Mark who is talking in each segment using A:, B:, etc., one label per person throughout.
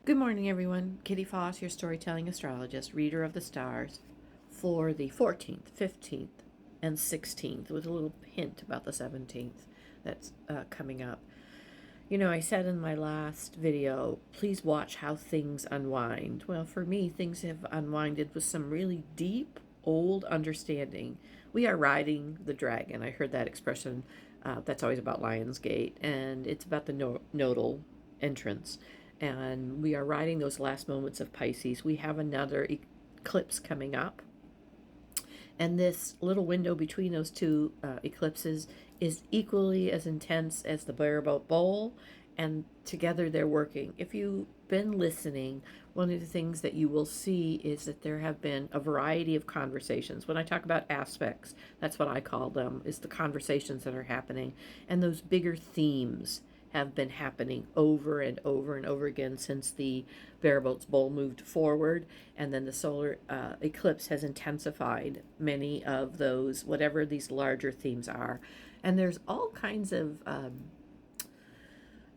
A: Good morning, everyone. Kitty Foss, your storytelling astrologist, reader of the stars for the 14th, 15th, and 16th, with a little hint about the 17th that's coming up. You know, I said in my last video, please watch how things unwind. Well, for me, things have unwinded with some really deep, old understanding. We are riding the dragon. I heard that expression. That's always about Lionsgate, and it's about the nodal entrance. And we are riding those last moments of Pisces. We have another eclipse coming up. And this little window between those two eclipses is equally as intense as the Bareboat Bowl, and together they're working. If you've been listening, one of the things that you will see is that there have been a variety of conversations. When I talk about aspects, that's what I call them, is the conversations that are happening, and those bigger themes have been happening over and over and over again since the Bareboat's Bowl moved forward, and then the solar eclipse has intensified many of those, whatever these larger themes are. And there's all kinds of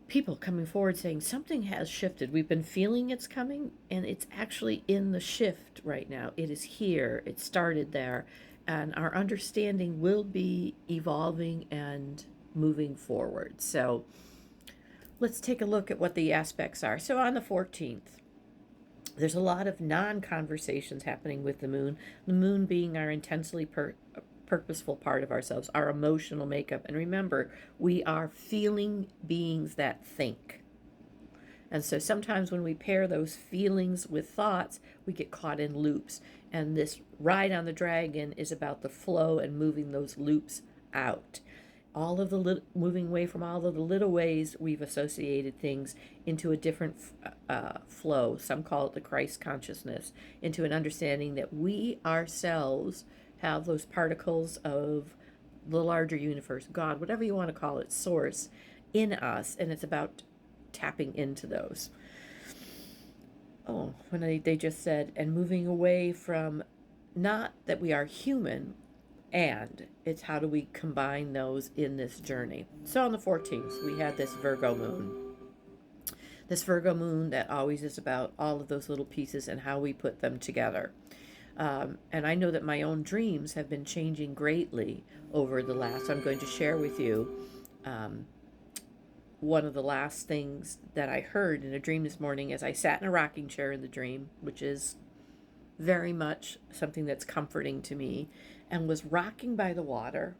A: people coming forward saying something has shifted. We've been feeling it's coming, and it's actually in the shift right now. It is here. It started there, and our understanding will be evolving and moving forward. So let's take a look at what the aspects are. So on the 14th, there's a lot of non-conversations happening with the moon being our intensely purposeful part of ourselves, our emotional makeup. And remember, we are feeling beings that think. And so sometimes when we pair those feelings with thoughts, we get caught in loops. And this ride on the dragon is about the flow and moving those loops out. All of the moving away from all of the little ways we've associated things into a different flow. Some call it the Christ consciousness, into an understanding that we ourselves have those particles of the larger universe, God, whatever you want to call it, source, in us, and it's about tapping into those. Oh, when they just said, and moving away from not that we are human, and it's how do we combine those in this journey. So on the 14th, we had this Virgo moon. This Virgo moon that always is about all of those little pieces and how we put them together. And I know that my own dreams have been changing greatly over the last. I'm going to share with you one of the last things that I heard in a dream this morning as I sat in a rocking chair in the dream, which is very much something that's comforting to me, and was rocking by the water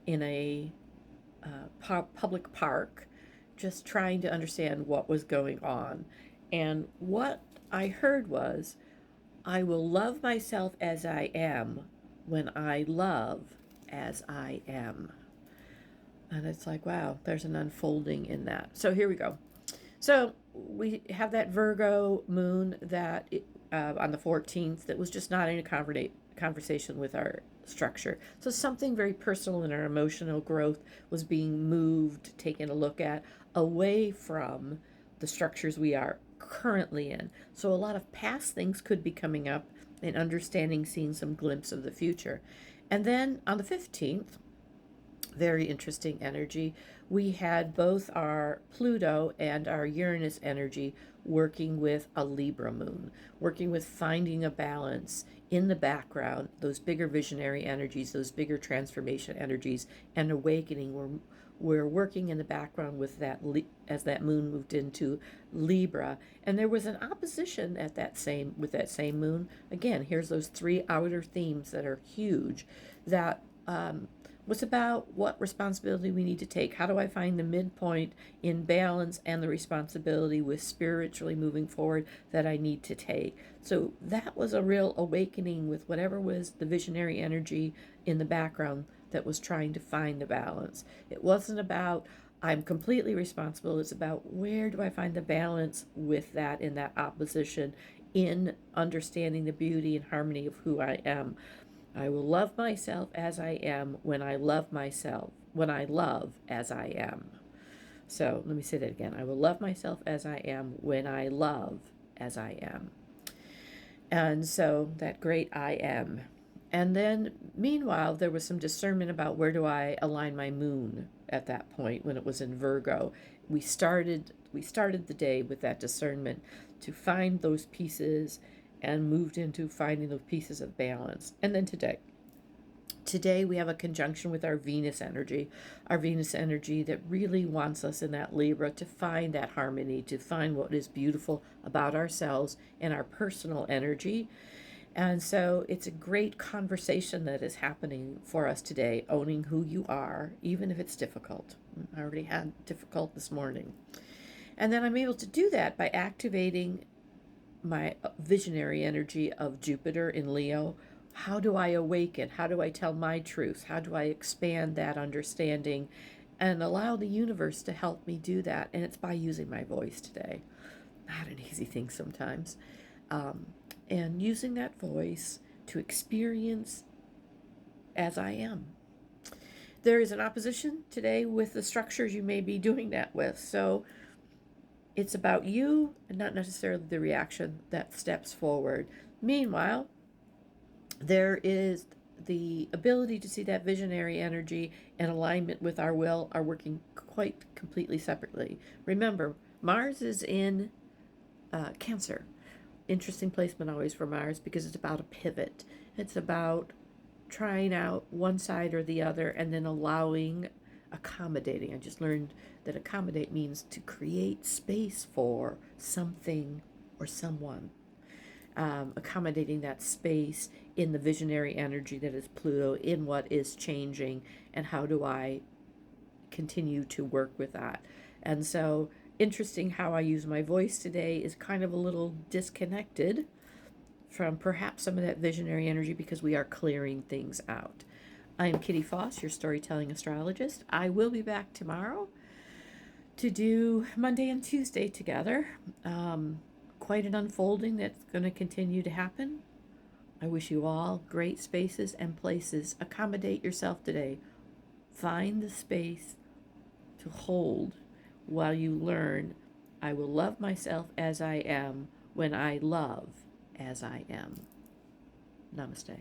A: in a public park, just trying to understand what was going on. And what I heard was, I will love myself as I am when I love as I am. And it's like, wow, there's an unfolding in that. So here we go. So we have that Virgo moon that on the 14th that was just not in a conversation with our structure. So something very personal in our emotional growth was being moved, taken a look at, away from the structures we are currently in. So a lot of past things could be coming up, and understanding, seeing some glimpse of the future. And then on the 15th, very interesting energy, we had both our Pluto and our Uranus energy working with a Libra moon, working with finding a balance in the background, those bigger visionary energies, those bigger transformation energies, and awakening. We're working in the background with that as that moon moved into Libra, and there was an opposition with that same moon. Again, here's those three outer themes that are huge, that was about what responsibility we need to take. How do I find the midpoint in balance and the responsibility with spiritually moving forward that I need to take? So that was a real awakening with whatever was the visionary energy in the background that was trying to find the balance. It wasn't about I'm completely responsible. It's about where do I find the balance with that, in that opposition, in understanding the beauty and harmony of who I am. I will love myself as I am when I love myself, when I love as I am. So let me say that again. I will love myself as I am when I love as I am. And so that great I am. And then meanwhile, there was some discernment about where do I align my moon at that point when it was in Virgo. We started we started the day with that discernment to find those pieces and moved into finding those pieces of balance. And then today we have a conjunction with our Venus energy that really wants us in that Libra to find that harmony, to find what is beautiful about ourselves and our personal energy. And so it's a great conversation that is happening for us today, owning who you are, even if it's difficult. I already had difficult this morning. And then I'm able to do that by activating my visionary energy of Jupiter in Leo. How do I awaken? How do I tell my truth? How do I expand that understanding and allow the universe to help me do that? And it's by using my voice today. Not an easy thing sometimes. And using that voice to experience as I am. There is an opposition today with the structures you may be doing that with. So it's about you and not necessarily the reaction that steps forward. Meanwhile, there is the ability to see that visionary energy and alignment with our will are working quite completely separately. Remember, Mars is in Cancer. Interesting placement always for Mars because it's about a pivot. It's about trying out one side or the other and then accommodating. I just learned that accommodate means to create space for something or someone. Accommodating that space in the visionary energy that is Pluto, in what is changing, and how do I continue to work with that. And so interesting how I use my voice today is kind of a little disconnected from perhaps some of that visionary energy because we are clearing things out. I am Kitty Foss, your storytelling astrologist. I will be back tomorrow to do Monday and Tuesday together. Quite an unfolding that's going to continue to happen. I wish you all great spaces and places. Accommodate yourself today. Find the space to hold while you learn. I will love myself as I am when I love as I am. Namaste.